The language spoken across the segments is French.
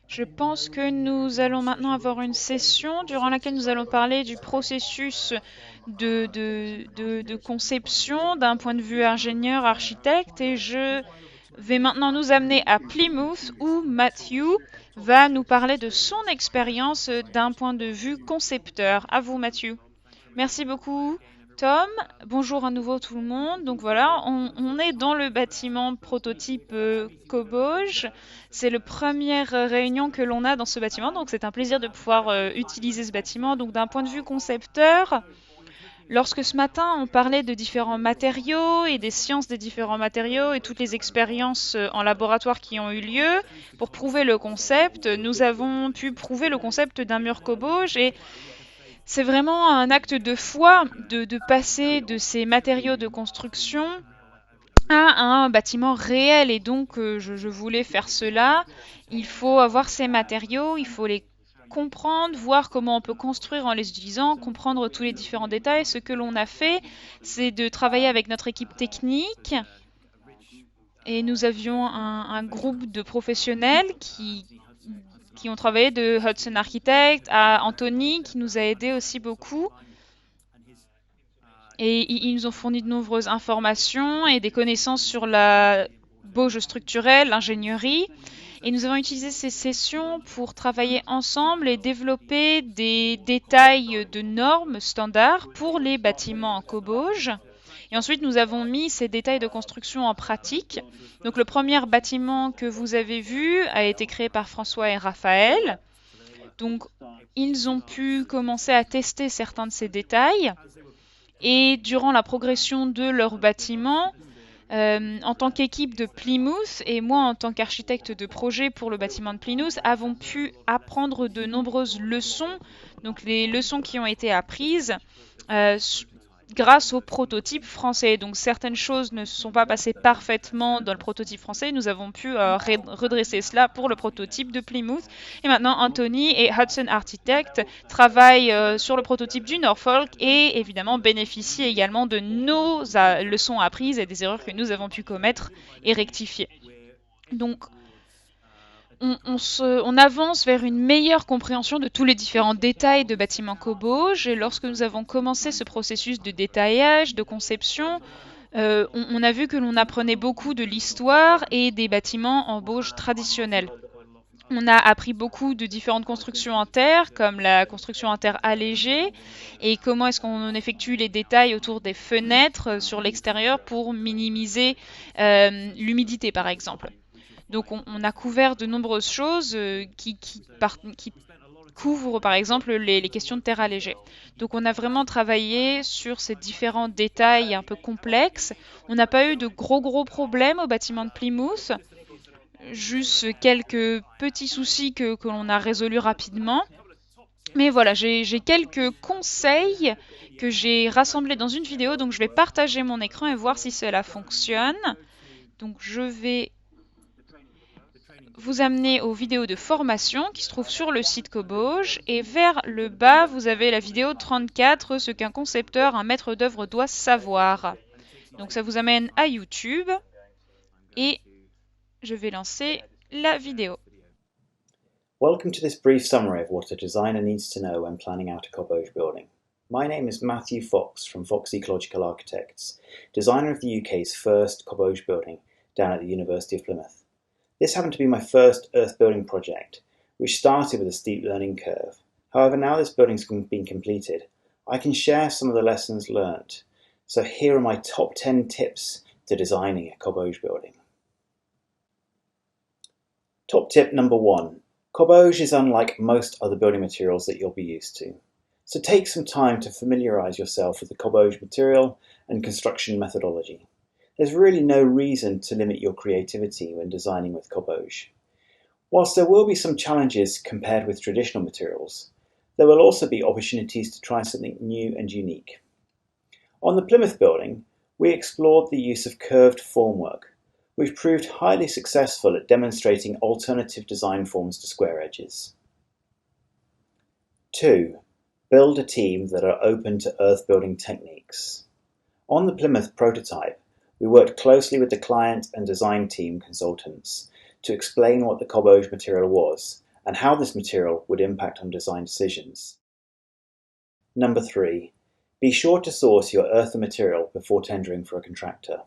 Je pense que nous allons maintenant avoir une session durant laquelle nous allons parler du processus de conception d'un point de vue ingénieur, architecte, et je vais maintenant nous amener à Plymouth où Matthew va nous parler de son expérience d'un point de vue concepteur. À vous, Matthew. Merci beaucoup, Tom. Bonjour à nouveau tout le monde. Donc voilà, on est dans le bâtiment prototype Cobauge. C'est la première réunion que l'on a dans ce bâtiment, donc c'est un plaisir de pouvoir utiliser ce bâtiment. Donc d'un point de vue concepteur, lorsque ce matin on parlait de différents matériaux et des sciences des différents matériaux et toutes les expériences en laboratoire qui ont eu lieu pour prouver le concept, nous avons pu prouver le concept d'un mur Cobauge et c'est vraiment un acte de foi de passer de ces matériaux de construction à un bâtiment réel. Et donc, je voulais faire cela. Il faut avoir ces matériaux, il faut les comprendre, voir comment on peut construire en les utilisant, comprendre tous les différents détails. Ce que l'on a fait, c'est de travailler avec notre équipe technique. Et nous avions un groupe de professionnels qui ont travaillé de Hudson Architect à Anthony, qui nous a aidés aussi beaucoup. Et ils nous ont fourni de nombreuses informations et des connaissances sur la bauge structurelle, l'ingénierie. Et nous avons utilisé ces sessions pour travailler ensemble et développer des détails de normes standards pour les bâtiments en cobauge. Et ensuite, nous avons mis ces détails de construction en pratique. Donc, le premier bâtiment que vous avez vu a été créé par François et Raphaël. Donc, ils ont pu commencer à tester certains de ces détails. Et durant la progression de leur bâtiment, en tant qu'équipe de Plymouth et moi en tant qu'architecte de projet pour le bâtiment de Plymouth, avons pu apprendre de nombreuses leçons. Donc les leçons qui ont été apprises grâce au prototype français. Donc certaines choses ne se sont pas passées parfaitement dans le prototype français. Nous avons pu redresser cela pour le prototype de Plymouth. Et maintenant, Anthony et Hudson Architect travaillent sur le prototype du Norfolk et évidemment bénéficient également de nos leçons apprises et des erreurs que nous avons pu commettre et rectifier. Donc, on avance vers une meilleure compréhension de tous les différents détails de bâtiments Cobauge. Et lorsque nous avons commencé ce processus de détaillage, de conception, on a vu que l'on apprenait beaucoup de l'histoire et des bâtiments en bauge traditionnels. On a appris beaucoup de différentes constructions en terre, comme la construction en terre allégée, et comment est-ce qu'on effectue les détails autour des fenêtres sur l'extérieur pour minimiser l'humidité, par exemple. Donc on a couvert de nombreuses choses qui couvrent par exemple les questions de terre allégée. Donc on a vraiment travaillé sur ces différents détails un peu complexes. On n'a pas eu de gros problèmes au bâtiment de Plymouth, juste quelques petits soucis que l'on a résolus rapidement. Mais voilà, j'ai quelques conseils que j'ai rassemblés dans une vidéo, donc je vais partager mon écran et voir si cela fonctionne. Donc je vais vous amener aux vidéos de formation qui se trouvent sur le site Cobauge et vers le bas vous avez la vidéo 34, ce qu'un concepteur, un maître d'œuvre doit savoir. Donc ça vous amène à YouTube et je vais lancer la vidéo. Welcome to this brief summary of what a designer needs to know when planning out a Cobauge building. My name is Matthew Fox from Fox Ecological Architects, designer of the UK's first Cobauge building down at the University of Plymouth. This happened to be my first earth building project, which started with a steep learning curve. However, now this building's been completed, I can share some of the lessons learnt. So here are my top 10 tips to designing a Cobauge building. Top tip number 1. Cobauge is unlike most other building materials that you'll be used to. So take some time to familiarise yourself with the Cobauge material and construction methodology. There's really no reason to limit your creativity when designing with Cobauge. Whilst there will be some challenges compared with traditional materials, there will also be opportunities to try something new and unique. On the Plymouth building, we explored the use of curved formwork, which proved highly successful at demonstrating alternative design forms to square edges. 2. Build a team that are open to earth building techniques. On the Plymouth prototype, we worked closely with the client and design team consultants to explain what the Cobauge material was and how this material would impact on design decisions. Number 3. Be sure to source your earthen material before tendering for a contractor.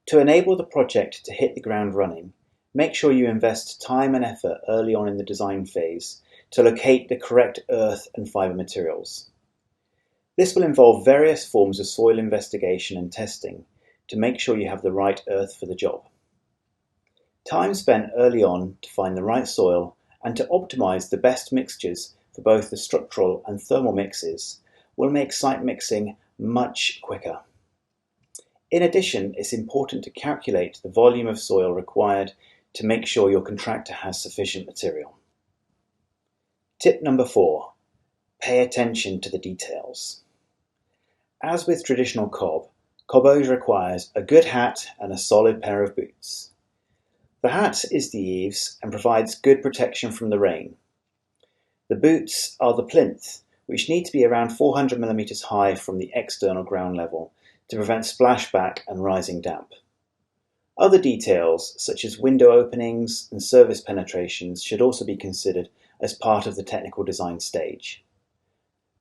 To enable the project to hit the ground running, make sure you invest time and effort early on in the design phase to locate the correct earth and fibre materials. This will involve various forms of soil investigation and testing to make sure you have the right earth for the job. Time spent early on to find the right soil and to optimise the best mixtures for both the structural and thermal mixes will make site mixing much quicker. In addition, it's important to calculate the volume of soil required to make sure your contractor has sufficient material. Tip number 4. Pay attention to the details. As with traditional cob, Cobboge requires a good hat and a solid pair of boots. The hat is the eaves and provides good protection from the rain. The boots are the plinth, which need to be around 400 mm high from the external ground level to prevent splashback and rising damp. Other details, such as window openings and service penetrations, should also be considered as part of the technical design stage.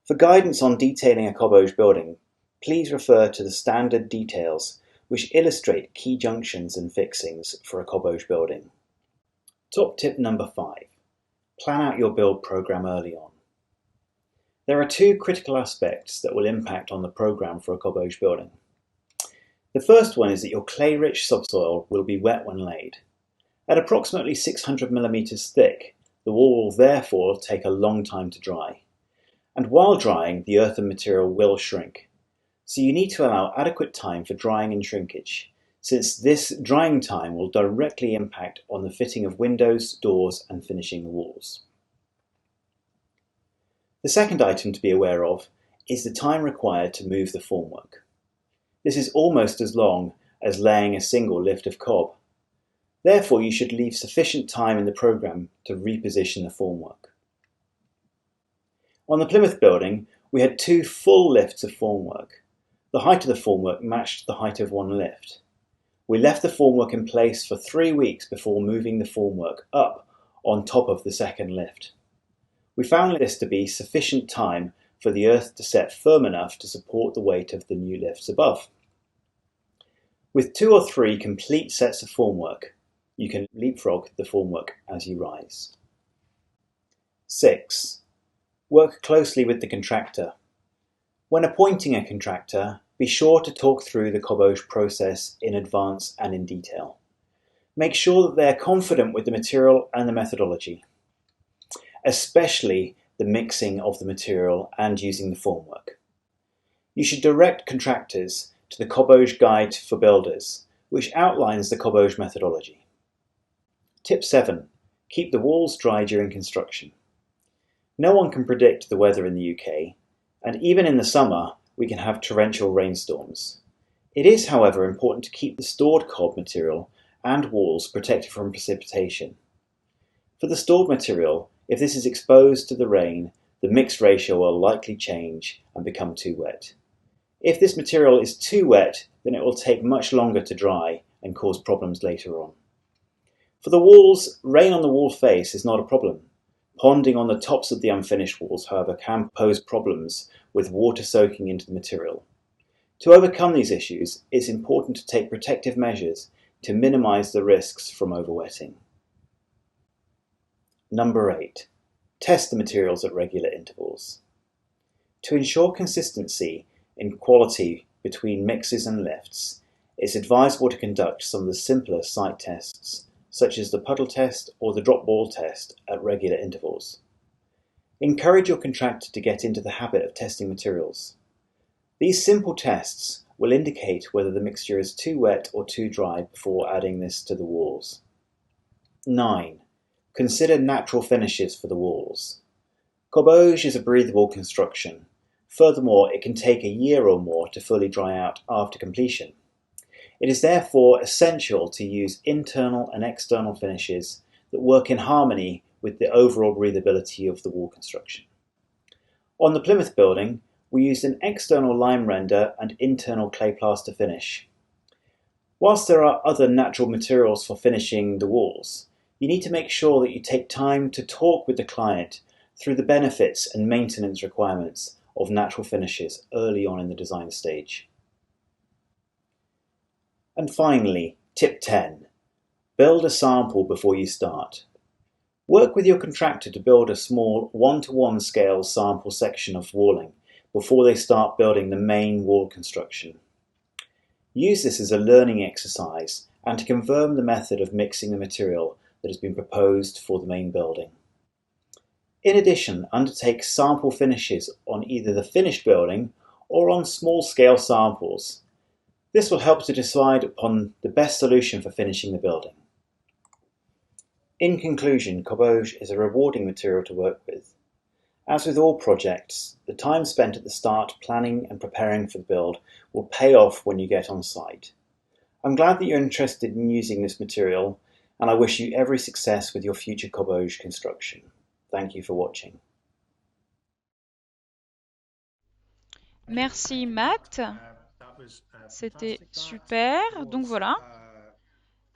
For guidance on detailing a Cobboge building, please refer to the standard details which illustrate key junctions and fixings for a Cobboge building. Top tip number 5. Plan out your build program early on. There are 2 critical aspects that will impact on the program for a Cobboge building. The first one is that your clay-rich subsoil will be wet when laid. At approximately 600 mm thick, the wall will therefore take a long time to dry. And while drying, the earthen material will shrink. So you need to allow adequate time for drying and shrinkage, since this drying time will directly impact on the fitting of windows, doors, and finishing the walls. The second item to be aware of is the time required to move the formwork. This is almost as long as laying a single lift of cob. Therefore, you should leave sufficient time in the program to reposition the formwork. On the Plymouth building, we had 2 full lifts of formwork. The height of the formwork matched the height of one lift. We left the formwork in place for 3 weeks before moving the formwork up on top of the second lift. We found this to be sufficient time for the earth to set firm enough to support the weight of the new lifts above. With 2 or 3 complete sets of formwork, you can leapfrog the formwork as you rise. 6. Work closely with the contractor. When appointing a contractor, be sure to talk through the Cobboge process in advance and in detail. Make sure that they are confident with the material and the methodology, especially the mixing of the material and using the formwork. You should direct contractors to the Cobboge Guide for Builders, which outlines the Cobboge methodology. Tip 7. Keep the walls dry during construction. No one can predict the weather in the UK, and even in the summer we can have torrential rainstorms. It is, however, important to keep the stored cob material and walls protected from precipitation. For the stored material, if this is exposed to the rain, the mix ratio will likely change and become too wet. If this material is too wet, then it will take much longer to dry and cause problems later on. For the walls, rain on the wall face is not a problem. Ponding on the tops of the unfinished walls, however, can pose problems with water soaking into the material. To overcome these issues, it's important to take protective measures to minimise the risks from overwetting. Number 8. Test the materials at regular intervals. To ensure consistency in quality between mixes and lifts, it's advisable to conduct some of the simpler site tests, such as the puddle test or the drop ball test at regular intervals. Encourage your contractor to get into the habit of testing materials. These simple tests will indicate whether the mixture is too wet or too dry before adding this to the walls. 9. Consider natural finishes for the walls. Cobboge is a breathable construction. Furthermore, it can take a year or more to fully dry out after completion. It is therefore essential to use internal and external finishes that work in harmony with the overall breathability of the wall construction. On the Plymouth building, we used an external lime render and internal clay plaster finish. Whilst there are other natural materials for finishing the walls, you need to make sure that you take time to talk with the client through the benefits and maintenance requirements of natural finishes early on in the design stage. And finally, tip 10, build a sample before you start. Work with your contractor to build a small 1:1 scale sample section of walling before they start building the main wall construction. Use this as a learning exercise and to confirm the method of mixing the material that has been proposed for the main building. In addition, undertake sample finishes on either the finished building or on small-scale samples. This will help to decide upon the best solution for finishing the building. In conclusion, Cobauge is a rewarding material to work with. As with all projects, the time spent at the start planning and preparing for the build will pay off when you get on site. I'm glad that you're interested in using this material, and I wish you every success with your future Cobauge construction. Thank you for watching. Merci Matt, c'était super. Donc voilà,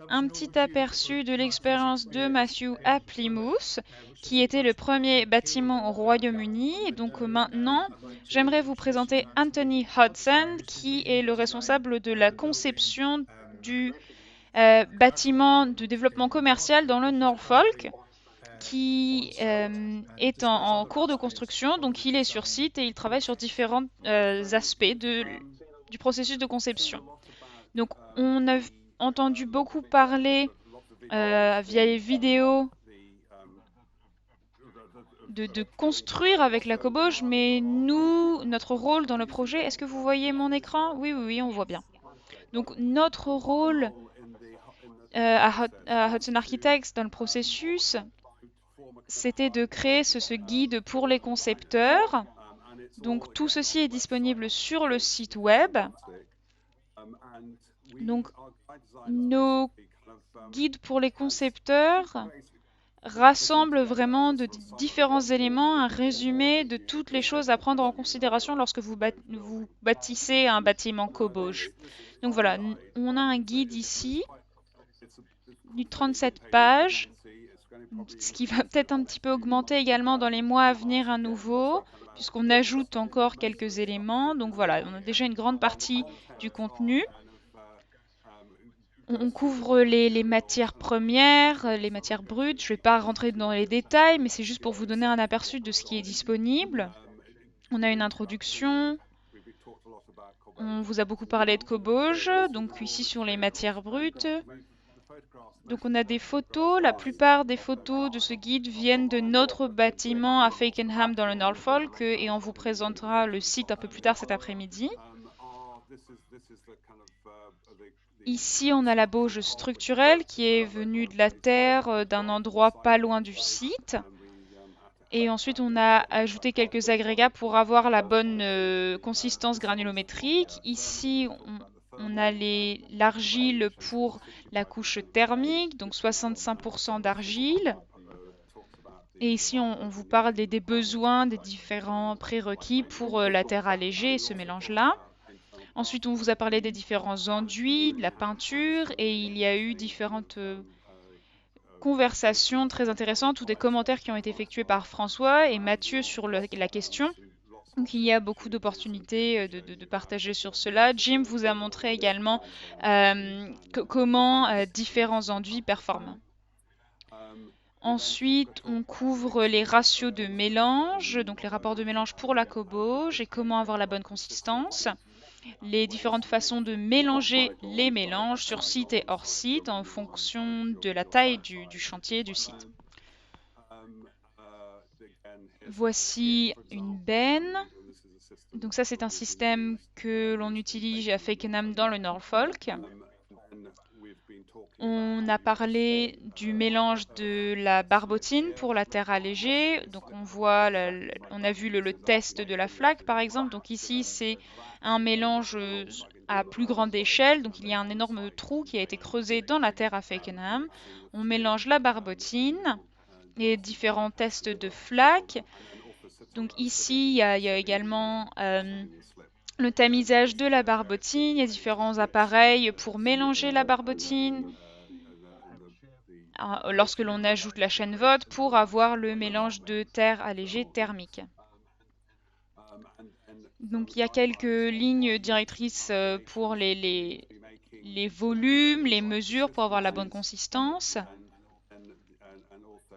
un petit aperçu de l'expérience de Matthew à Plymouth, qui était le premier bâtiment au Royaume-Uni. Et donc maintenant, j'aimerais vous présenter Anthony Hodson, qui est le responsable de la conception du bâtiment de développement commercial dans le Norfolk, qui est en cours de construction. Donc il est sur site et il travaille sur différents aspects du processus de conception. Donc on a entendu beaucoup parler via les vidéos de construire avec la Cobauge, mais nous, notre rôle dans le projet, est-ce que vous voyez mon écran? Oui, oui, oui, on voit bien. Donc notre rôle à Hudson Architects dans le processus, c'était de créer ce guide pour les concepteurs. Donc tout ceci est disponible sur le site web. Donc nos guides pour les concepteurs rassemblent vraiment de différents éléments, un résumé de toutes les choses à prendre en considération lorsque vous bâtissez un bâtiment Cobauge. Donc voilà, on a un guide ici, de 37 pages, ce qui va peut-être un petit peu augmenter également dans les mois à venir à nouveau, puisqu'on ajoute encore quelques éléments. Donc voilà, on a déjà une grande partie du contenu. On couvre les matières premières, les matières brutes. Je ne vais pas rentrer dans les détails, mais c'est juste pour vous donner un aperçu de ce qui est disponible. On a une introduction. On vous a beaucoup parlé de Cobauge, donc ici sur les matières brutes. Donc on a des photos. La plupart des photos de ce guide viennent de notre bâtiment à Fakenham dans le Norfolk et on vous présentera le site un peu plus tard cet après-midi. Ici, on a la bauge structurelle qui est venue de la terre d'un endroit pas loin du site. Et ensuite, on a ajouté quelques agrégats pour avoir la bonne consistance granulométrique. Ici, on a l'argile pour la couche thermique, donc 65% d'argile. Et ici, on vous parle des besoins, des différents prérequis pour la terre allégée et ce mélange-là. Ensuite, on vous a parlé des différents enduits, de la peinture, et il y a eu différentes conversations très intéressantes ou des commentaires qui ont été effectués par François et Mathieu sur la question. Donc il y a beaucoup d'opportunités de partager sur cela. Jim vous a montré également comment différents enduits performent. Ensuite, on couvre les ratios de mélange, donc les rapports de mélange pour la Cobauge et comment avoir la bonne consistance. Les différentes façons de mélanger les mélanges sur site et hors site en fonction de la taille du chantier, du site. Voici une benne. Donc ça, c'est un système que l'on utilise à Fakenham dans le Norfolk. On a parlé du mélange de la barbotine pour la terre allégée. Donc on a vu le test de la flaque par exemple. Donc ici c'est un mélange à plus grande échelle. Donc il y a un énorme trou qui a été creusé dans la terre à Fakenham. On mélange la barbotine et différents tests de flaque. Donc ici il y a également le tamisage de la barbotine. Il y a différents appareils pour mélanger la barbotine. lorsque l'on ajoute la chaîne VOD pour avoir le mélange de terre allégée thermique. Donc il y a quelques lignes directrices pour les volumes, les mesures pour avoir la bonne consistance.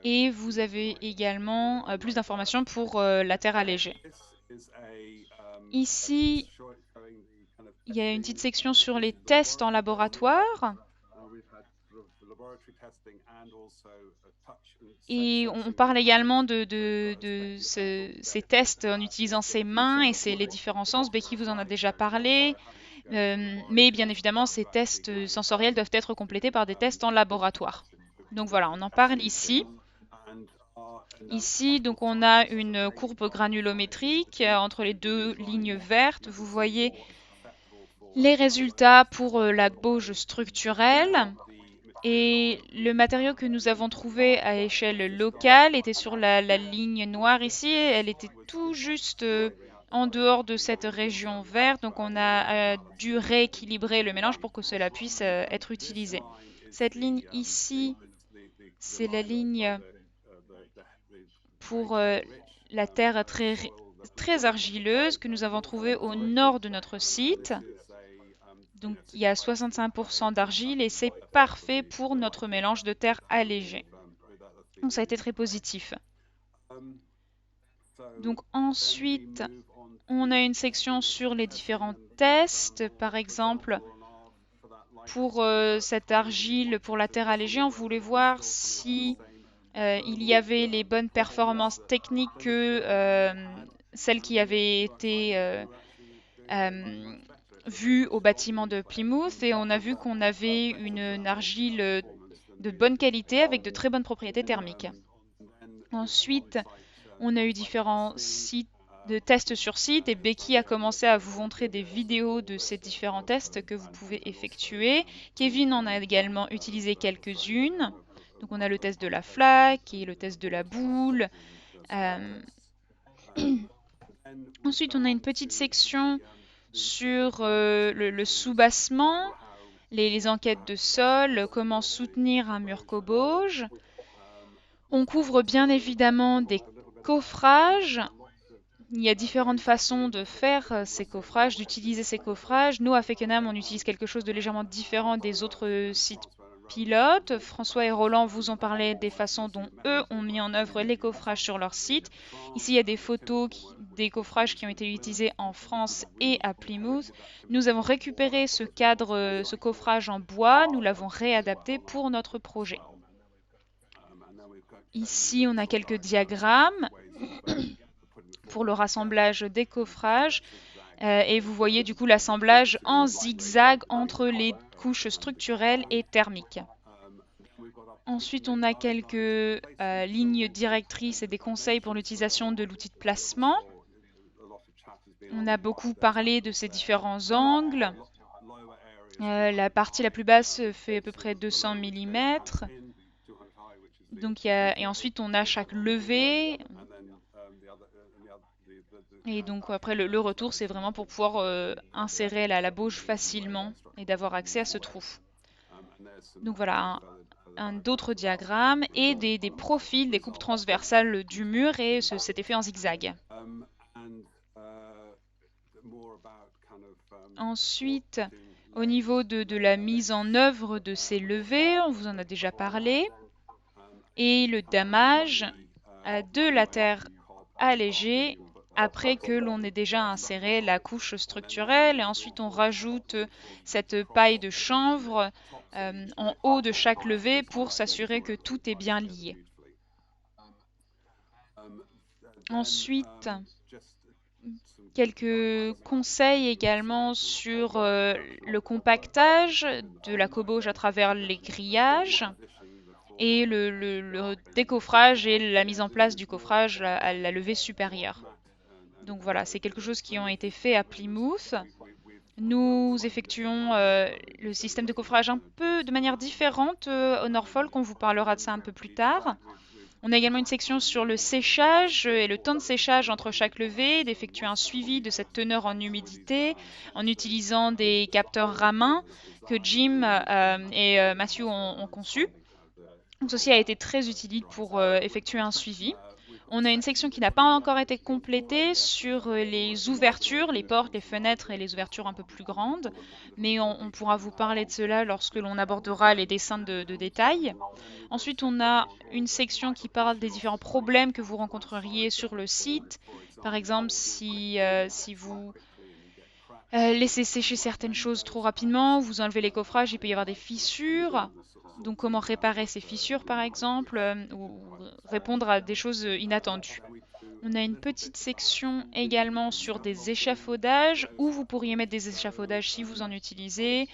Et vous avez également plus d'informations pour la terre allégée. Ici, il y a une petite section sur les tests en laboratoire. Et on parle également de ces tests en utilisant ses mains et les différents sens. Becky vous en a déjà parlé. Mais bien évidemment, ces tests sensoriels doivent être complétés par des tests en laboratoire. Donc voilà, on en parle ici. Ici, donc, on a une courbe granulométrique entre les deux lignes vertes. Vous voyez les résultats pour la gauge structurelle. Et le matériau que nous avons trouvé à échelle locale était sur la ligne noire ici. Elle était tout juste en dehors de cette région verte. Donc on a dû rééquilibrer le mélange pour que cela puisse être utilisé. Cette ligne ici, c'est la ligne pour la terre très argileuse que nous avons trouvée au nord de notre site. Donc il y a 65% d'argile et c'est parfait pour notre mélange de terre allégé. Donc ça a été très positif. Donc ensuite, on a une section sur les différents tests. Par exemple, pour cette argile, pour la terre allégée, on voulait voir si il y avait les bonnes performances techniques que celles qui avaient été vues au bâtiment de Plymouth. Et on a vu qu'on avait une argile de bonne qualité avec de très bonnes propriétés thermiques. Ensuite, on a eu différents sites de tests sur site et Becky a commencé à vous montrer des vidéos de ces différents tests que vous pouvez effectuer. Kevin en a également utilisé quelques-unes. Donc on a le test de la flaque et le test de la boule. Ensuite, on a une petite section sur le soubassement, les enquêtes de sol, comment soutenir un mur cobauge. On couvre bien évidemment des coffrages. Il y a différentes façons de faire ces coffrages, d'utiliser ces coffrages. Nous, à Feckenham, on utilise quelque chose de légèrement différent des autres sites pilotes. François et Roland vous ont parlé des façons dont eux ont mis en œuvre les coffrages sur leur site. Ici, il y a des photos des coffrages qui ont été utilisés en France et à Plymouth. Nous avons récupéré ce cadre, ce coffrage en bois. Nous l'avons réadapté pour notre projet. Ici, on a quelques diagrammes pour le rassemblage des coffrages. Et vous voyez du coup l'assemblage en zigzag entre les couches structurelles et thermiques. Ensuite, on a quelques lignes directrices et des conseils pour l'utilisation de l'outil de placement. On a beaucoup parlé de ces différents angles. La partie la plus basse fait à peu près 200 mm. Donc, et ensuite, on a chaque levée. Et donc après le retour, c'est vraiment pour pouvoir insérer la bauge facilement et d'avoir accès à ce trou. Donc voilà, d'autres diagrammes et des profils, des coupes transversales du mur et cet effet en zigzag. Ensuite, au niveau de la mise en œuvre de ces levées, on vous en a déjà parlé. Et le damage de la terre allégée après que l'on ait déjà inséré la couche structurelle. Et ensuite, on rajoute cette paille de chanvre en haut de chaque levée pour s'assurer que tout est bien lié. Ensuite, quelques conseils également sur le compactage de la cobauge à travers les grillages et le décoffrage et la mise en place du coffrage à la levée supérieure. Donc voilà, c'est quelque chose qui a été fait à Plymouth. Nous effectuons le système de coffrage un peu de manière différente au Norfolk, on vous parlera de ça un peu plus tard. On a également une section sur le séchage et le temps de séchage entre chaque levée, d'effectuer un suivi de cette teneur en humidité en utilisant des capteurs Ramin que Jim et Matthew ont conçus. Donc ceci a été très utile pour effectuer un suivi. On a une section qui n'a pas encore été complétée sur les ouvertures, les portes, les fenêtres et les ouvertures un peu plus grandes, mais on pourra vous parler de cela lorsque l'on abordera les dessins de détail. Ensuite, on a une section qui parle des différents problèmes que vous rencontreriez sur le site. Par exemple, si vous laissez sécher certaines choses trop rapidement, vous enlevez les coffrages, il peut y avoir des fissures. Donc comment réparer ces fissures par exemple, ou répondre à des choses inattendues. On a une petite section également sur des échafaudages, où vous pourriez mettre des échafaudages si vous en utilisez.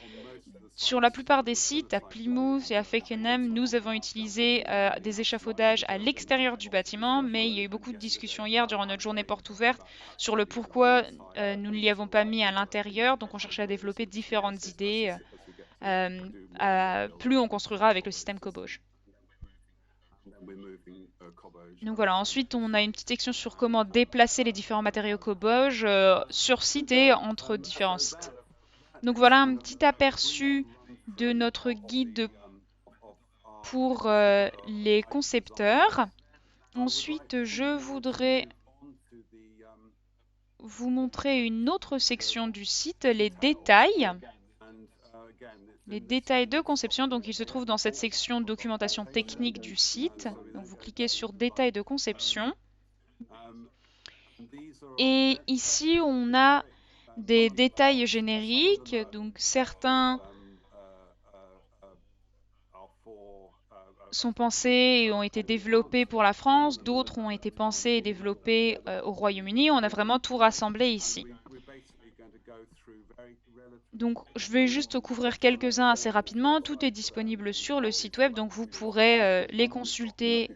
Sur la plupart des sites, à Plymouth et à Fakenham, nous avons utilisé des échafaudages à l'extérieur du bâtiment, mais il y a eu beaucoup de discussions hier durant notre journée porte ouverte sur le pourquoi nous ne l'y avons pas mis à l'intérieur. Donc on cherchait à développer différentes idées. Plus on construira avec le système Coboge. Donc voilà, ensuite on a une petite section sur comment déplacer les différents matériaux Coboge sur site et entre différents sites. Donc voilà un petit aperçu de notre guide pour les concepteurs. Ensuite, je voudrais vous montrer une autre section du site, les détails. Les détails de conception, donc ils se trouvent dans cette section documentation technique du site. Donc vous cliquez sur détails de conception. Et ici, on a des détails génériques, donc certains sont pensés et ont été développés pour la France, d'autres ont été pensés et développés au Royaume-Uni. On a vraiment tout rassemblé ici. Donc je vais juste couvrir quelques-uns assez rapidement. Tout est disponible sur le site web, donc vous pourrez les consulter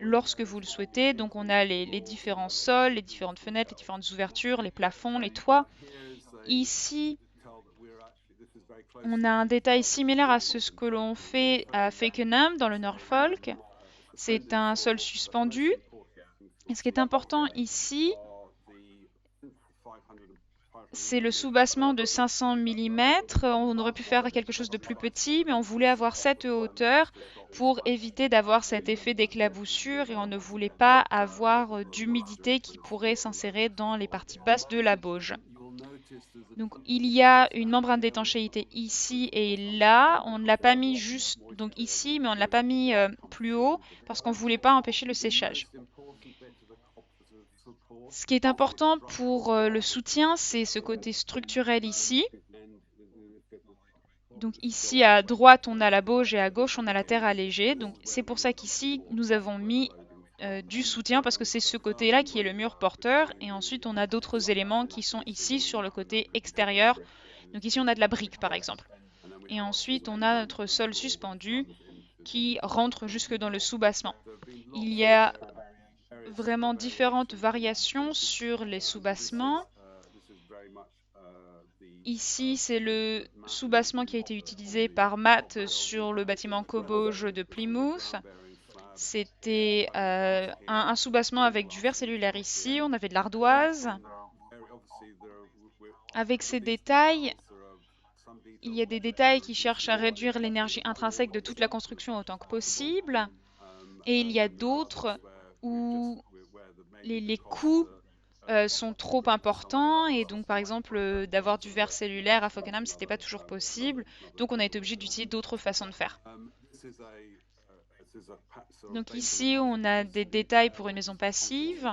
lorsque vous le souhaitez. Donc on a les différents sols, les différentes fenêtres, les différentes ouvertures, les plafonds, les toits. Ici, on a un détail similaire à ce que l'on fait à Fakenham dans le Norfolk. C'est un sol suspendu. Et ce qui est important ici, c'est le soubassement de 500 mm. On aurait pu faire quelque chose de plus petit, mais on voulait avoir cette hauteur pour éviter d'avoir cet effet d'éclaboussure et on ne voulait pas avoir d'humidité qui pourrait s'insérer dans les parties basses de la bauge. Donc il y a une membrane d'étanchéité ici et là. On ne l'a pas mis juste donc ici, mais on ne l'a pas mis plus haut parce qu'on ne voulait pas empêcher le séchage. Ce qui est important pour le soutien, c'est ce côté structurel ici. Donc ici à droite, on a la bauge et à gauche, on a la terre allégée. Donc c'est pour ça qu'ici, nous avons mis du soutien parce que c'est ce côté-là qui est le mur porteur. Et ensuite, on a d'autres éléments qui sont ici sur le côté extérieur. Donc ici, on a de la brique par exemple. Et ensuite, on a notre sol suspendu qui rentre jusque dans le soubassement. Il y a vraiment différentes variations sur les soubassements. Ici, c'est le soubassement qui a été utilisé par Matt sur le bâtiment Coboge de Plymouth. C'était un soubassement avec du verre cellulaire ici. On avait de l'ardoise. Avec ces détails, il y a des détails qui cherchent à réduire l'énergie intrinsèque de toute la construction autant que possible. Et il y a d'autres où les coûts sont trop importants et donc par exemple d'avoir du verre cellulaire à Fakenham c'était pas toujours possible, donc on a été obligé d'utiliser d'autres façons de faire. Donc ici on a des détails pour une maison passive.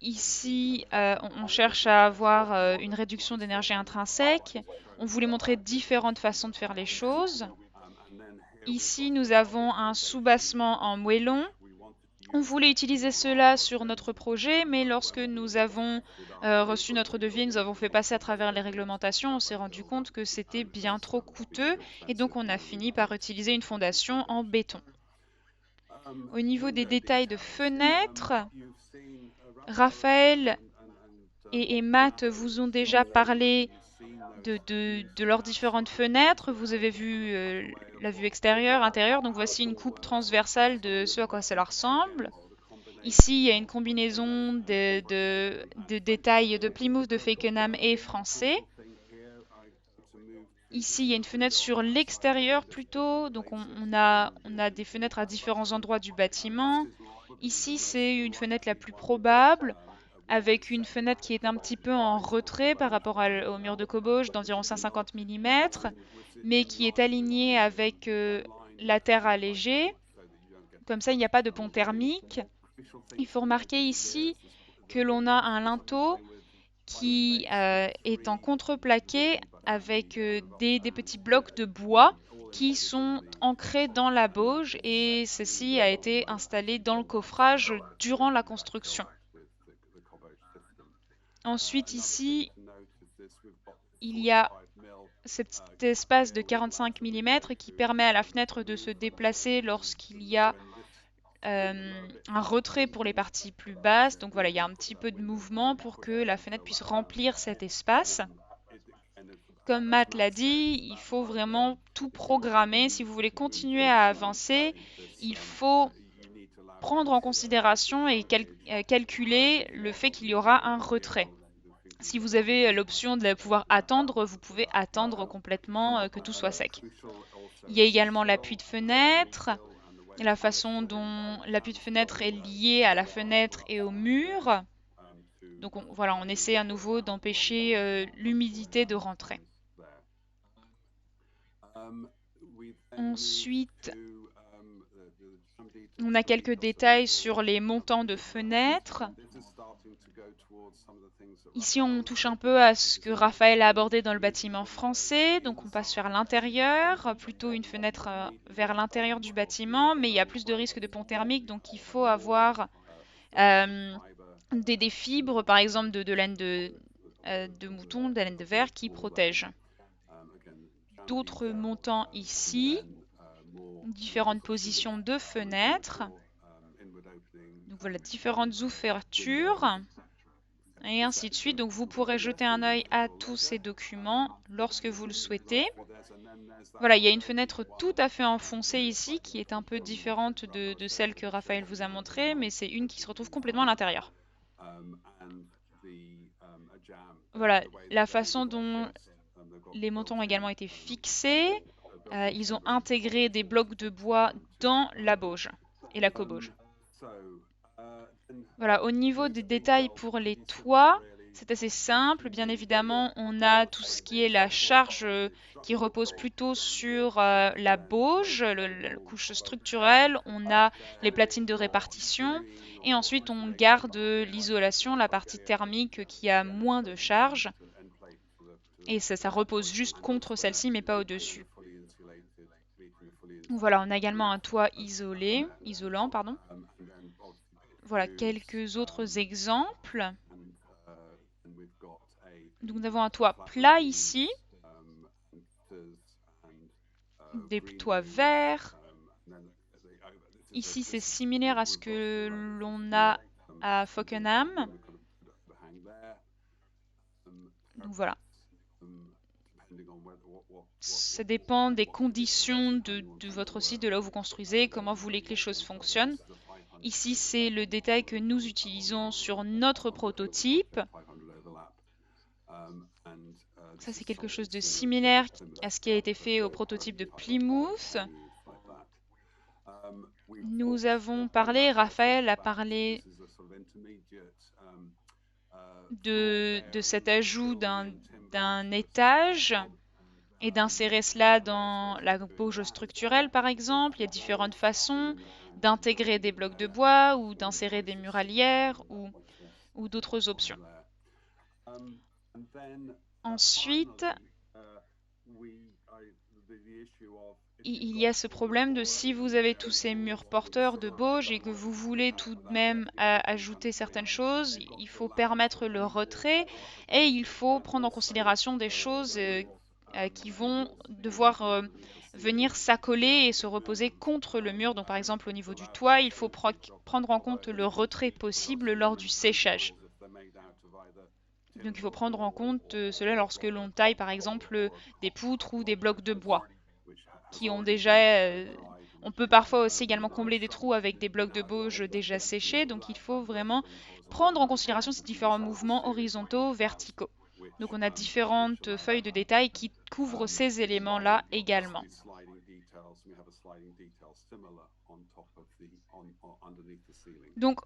Ici on cherche à avoir une réduction d'énergie intrinsèque. On voulait montrer différentes façons de faire les choses. Ici nous avons un soubassement en moellon. On voulait utiliser cela sur notre projet, mais lorsque nous avons reçu notre devis, nous avons fait passer à travers les réglementations, on s'est rendu compte que c'était bien trop coûteux et donc on a fini par utiliser une fondation en béton. Au niveau des détails de fenêtres, Raphaël et Matt vous ont déjà parlé de leurs différentes fenêtres. Vous avez vu la vue extérieure, intérieure. Donc voici une coupe transversale de ce à quoi cela ressemble. Ici, il y a une combinaison de détails de Plymouth, de Fakenham et français. Ici, il y a une fenêtre sur l'extérieur plutôt, donc on a des fenêtres à différents endroits du bâtiment. Ici, c'est une fenêtre la plus probable, avec une fenêtre qui est un petit peu en retrait par rapport au mur de Caubauge d'environ 150 mm, mais qui est alignée avec la terre allégée. Comme ça, il n'y a pas de pont thermique. Il faut remarquer ici que l'on a un linteau qui est en contreplaqué avec des petits blocs de bois qui sont ancrés dans la bauge, et ceci a été installé dans le coffrage durant la construction. Ensuite, ici, il y a ce petit espace de 45 mm qui permet à la fenêtre de se déplacer lorsqu'il y a un retrait pour les parties plus basses. Donc voilà, il y a un petit peu de mouvement pour que la fenêtre puisse remplir cet espace. Comme Matt l'a dit, il faut vraiment tout programmer. Si vous voulez continuer à avancer, il faut prendre en considération et calculer le fait qu'il y aura un retrait. Si vous avez l'option de pouvoir attendre, vous pouvez attendre complètement que tout soit sec. Il y a également l'appui de fenêtre, la façon dont l'appui de fenêtre est lié à la fenêtre et au mur. Donc voilà, on essaie à nouveau d'empêcher l'humidité de rentrer. Ensuite, on a quelques détails sur les montants de fenêtres. Ici, on touche un peu à ce que Raphaël a abordé dans le bâtiment français. Donc on passe vers l'intérieur, plutôt une fenêtre vers l'intérieur du bâtiment, mais il y a plus de risques de pont thermique, donc il faut avoir des fibres, par exemple de laine de mouton, de laine de verre, qui protègent. D'autres montants ici, différentes positions de fenêtres. Donc voilà, différentes ouvertures, et ainsi de suite. Donc vous pourrez jeter un œil à tous ces documents lorsque vous le souhaitez. Voilà, il y a une fenêtre tout à fait enfoncée ici qui est un peu différente de celle que Raphaël vous a montrée, mais c'est une qui se retrouve complètement à l'intérieur. Voilà, la façon dont les montants ont également été fixés. Ils ont intégré des blocs de bois dans la bauge et la cobauge. Voilà, au niveau des détails pour les toits, c'est assez simple. Bien évidemment, on a tout ce qui est la charge qui repose plutôt sur la bauge, la couche structurelle. On a les platines de répartition. Et ensuite, on garde l'isolation, la partie thermique qui a moins de charge. Et ça repose juste contre celle-ci, mais pas au-dessus. Voilà, on a également un toit isolant, pardon. Voilà quelques autres exemples. Donc nous avons un toit plat ici, des toits verts. Ici, c'est similaire à ce que l'on a à Fockenham. Donc voilà. Ça dépend des conditions de votre site, de là où vous construisez, comment vous voulez que les choses fonctionnent. Ici, c'est le détail que nous utilisons sur notre prototype. Ça, c'est quelque chose de similaire à ce qui a été fait au prototype de Plymouth. Nous avons parlé, Raphaël a parlé de cet ajout d'un étage et d'insérer cela dans la bauge structurelle, par exemple. Il y a différentes façons d'intégrer des blocs de bois ou d'insérer des muralières ou d'autres options. Ensuite, il y a ce problème de si vous avez tous ces murs porteurs de bauge et que vous voulez tout de même ajouter certaines choses, il faut permettre le retrait et il faut prendre en considération des choses qui vont devoir venir s'accoler et se reposer contre le mur. Donc par exemple au niveau du toit, il faut prendre en compte le retrait possible lors du séchage. Donc il faut prendre en compte cela lorsque l'on taille par exemple des poutres ou des blocs de bois qui ont déjà... on peut parfois aussi également combler des trous avec des blocs de bauge déjà séchés. Donc il faut vraiment prendre en considération ces différents mouvements horizontaux, verticaux. Donc on a différentes feuilles de détail qui couvrent ces éléments-là également. Donc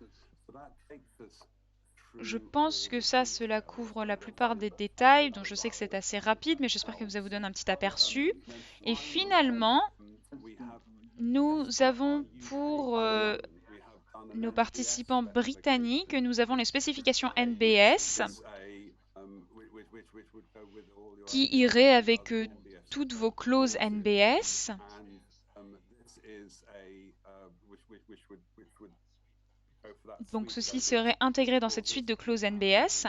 je pense que cela couvre la plupart des détails, donc je sais que c'est assez rapide, mais j'espère que ça vous donne un petit aperçu. Et finalement, nous avons pour nos participants britanniques, nous avons les spécifications NBS qui iraient avec toutes vos clauses NBS. Donc ceci serait intégré dans cette suite de clauses NBS.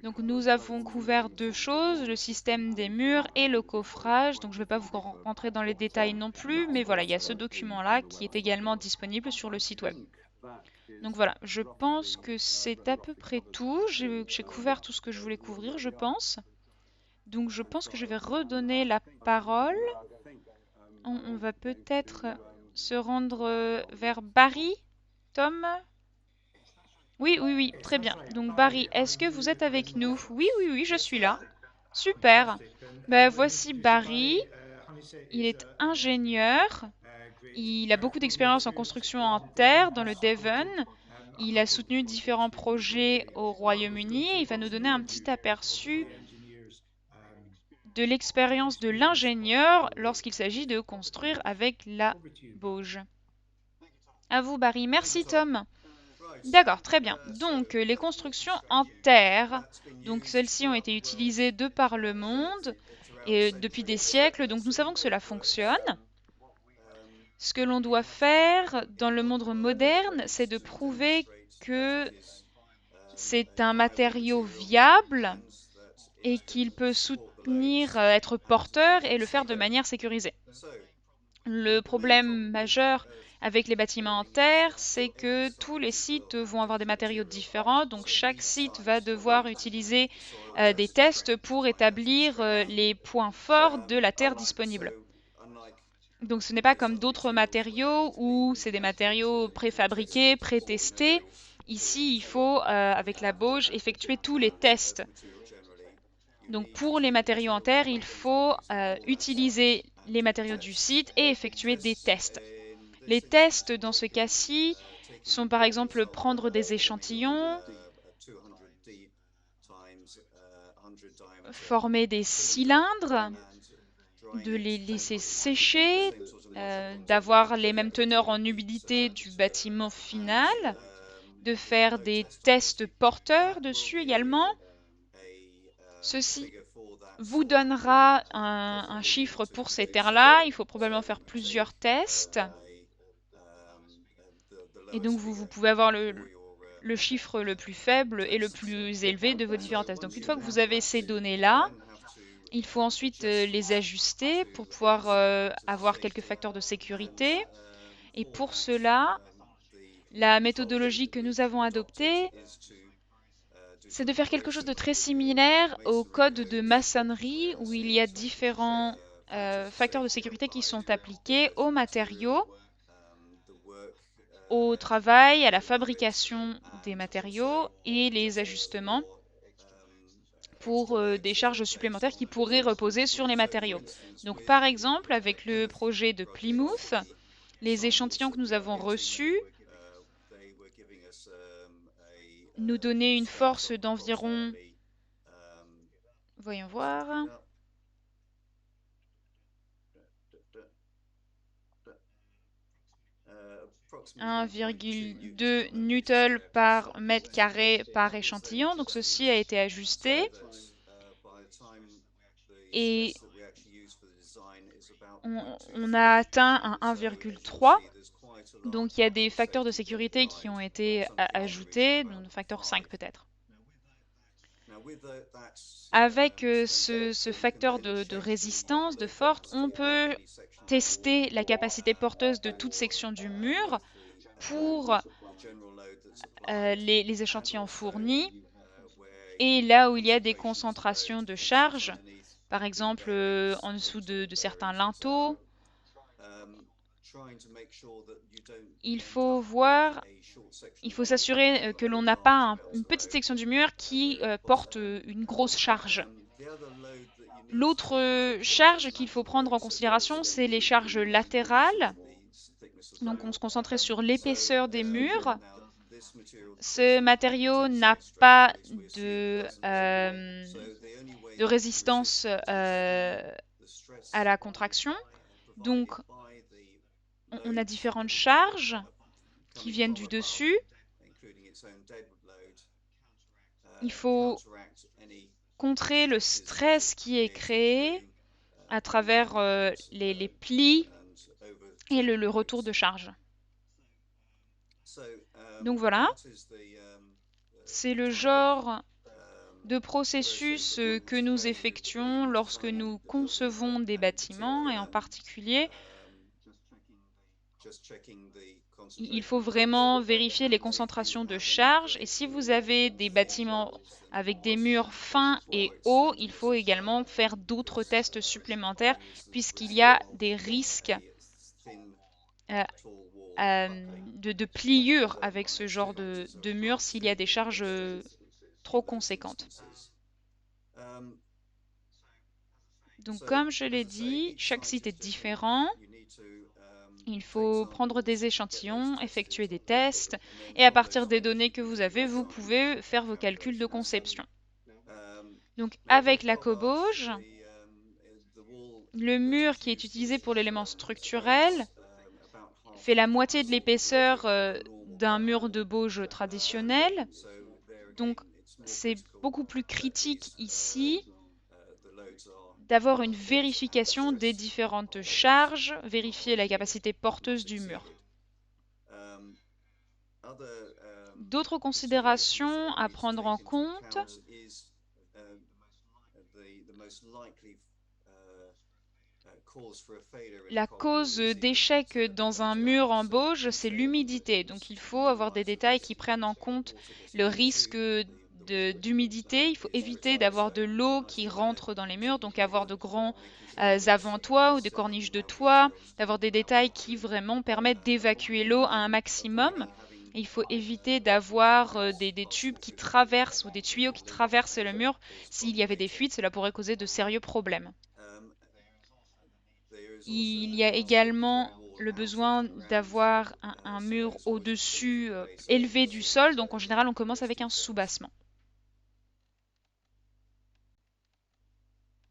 Donc nous avons couvert deux choses, le système des murs et le coffrage. Donc je ne vais pas vous rentrer dans les détails non plus, mais voilà, il y a ce document-là qui est également disponible sur le site web. Donc voilà, je pense que c'est à peu près tout. J'ai couvert tout ce que je voulais couvrir, je pense. Donc je pense que je vais redonner la parole. On va peut-être se rendre vers Barry, Tom? Oui, oui, oui, très bien. Donc Barry, est-ce que vous êtes avec nous? Oui, oui, oui, je suis là. Super. Ben, voici Barry. Il est ingénieur. Il a beaucoup d'expérience en construction en terre dans le Devon. Il a soutenu différents projets au Royaume-Uni et il va nous donner un petit aperçu de l'expérience de l'ingénieur lorsqu'il s'agit de construire avec la bauge. À vous, Barry. Merci, Tom. D'accord, très bien. Donc, les constructions en terre, donc celles-ci ont été utilisées de par le monde et depuis des siècles, donc nous savons que cela fonctionne. Ce que l'on doit faire dans le monde moderne, c'est de prouver que c'est un matériau viable et qu'il peut soutenir, être porteur et le faire de manière sécurisée. Le problème majeur avec les bâtiments en terre, c'est que tous les sites vont avoir des matériaux différents, donc chaque site va devoir utiliser des tests pour établir les points forts de la terre disponible. Donc ce n'est pas comme d'autres matériaux où c'est des matériaux préfabriqués, pré-testés. Ici, il faut, avec la bauge, effectuer tous les tests. Donc pour les matériaux en terre, il faut utiliser les matériaux du site et effectuer des tests. Les tests dans ce cas-ci sont par exemple prendre des échantillons, former des cylindres, de les laisser sécher, d'avoir les mêmes teneurs en humidité du bâtiment final, de faire des tests porteurs dessus également. Ceci vous donnera un chiffre pour ces terres-là. Il faut probablement faire plusieurs tests. Et donc vous pouvez avoir le chiffre le plus faible et le plus élevé de vos différents tests. Donc une fois que vous avez ces données-là, il faut ensuite les ajuster pour pouvoir avoir quelques facteurs de sécurité. Et pour cela, la méthodologie que nous avons adoptée, c'est de faire quelque chose de très similaire au code de maçonnerie où il y a différents facteurs de sécurité qui sont appliqués aux matériaux, au travail, à la fabrication des matériaux et les ajustements pour des charges supplémentaires qui pourraient reposer sur les matériaux. Donc par exemple, avec le projet de Plymouth, les échantillons que nous avons reçus nous donnaient une force d'environ, voyons voir, 1,2 newton par mètre carré par échantillon. Donc ceci a été ajusté. Et on a atteint un 1,3. Donc il y a des facteurs de sécurité qui ont été ajoutés, donc facteur 5 peut-être. Avec ce facteur de résistance, de force, on peut tester la capacité porteuse de toute section du mur pour les échantillons fournis et là où il y a des concentrations de charge, par exemple en dessous de certains linteaux, Il faut s'assurer que l'on n'a pas une petite section du mur qui porte une grosse charge. L'autre charge qu'il faut prendre en considération, c'est les charges latérales. Donc on se concentrait sur l'épaisseur des murs. Ce matériau n'a pas de résistance à la contraction. Donc on a différentes charges qui viennent du dessus. Il faut contrer le stress qui est créé à travers les plis et le retour de charge. Donc voilà, c'est le genre de processus que nous effectuons lorsque nous concevons des bâtiments et en particulier, il faut vraiment vérifier les concentrations de charge et si vous avez des bâtiments avec des murs fins et hauts, il faut également faire d'autres tests supplémentaires puisqu'il y a des risques de pliure avec ce genre de mur s'il y a des charges trop conséquentes. Donc comme je l'ai dit, chaque site est différent. Il faut prendre des échantillons, effectuer des tests, et à partir des données que vous avez, vous pouvez faire vos calculs de conception. Donc avec la cobauge, le mur qui est utilisé pour l'élément structurel fait la moitié de l'épaisseur d'un mur de bauge traditionnel. Donc c'est beaucoup plus critique ici d'avoir une vérification des différentes charges, vérifier la capacité porteuse du mur. D'autres considérations à prendre en compte. La cause d'échec dans un mur en bauge, c'est l'humidité. Donc il faut avoir des détails qui prennent en compte le risque d'humidité. Il faut éviter d'avoir de l'eau qui rentre dans les murs, donc avoir de grands avant-toits ou des corniches de toit, d'avoir des détails qui vraiment permettent d'évacuer l'eau à un maximum. Et il faut éviter d'avoir des tubes qui traversent ou des tuyaux qui traversent le mur. S'il y avait des fuites, cela pourrait causer de sérieux problèmes. Il y a également le besoin d'avoir un mur au-dessus élevé du sol. Donc en général, on commence avec un soubassement.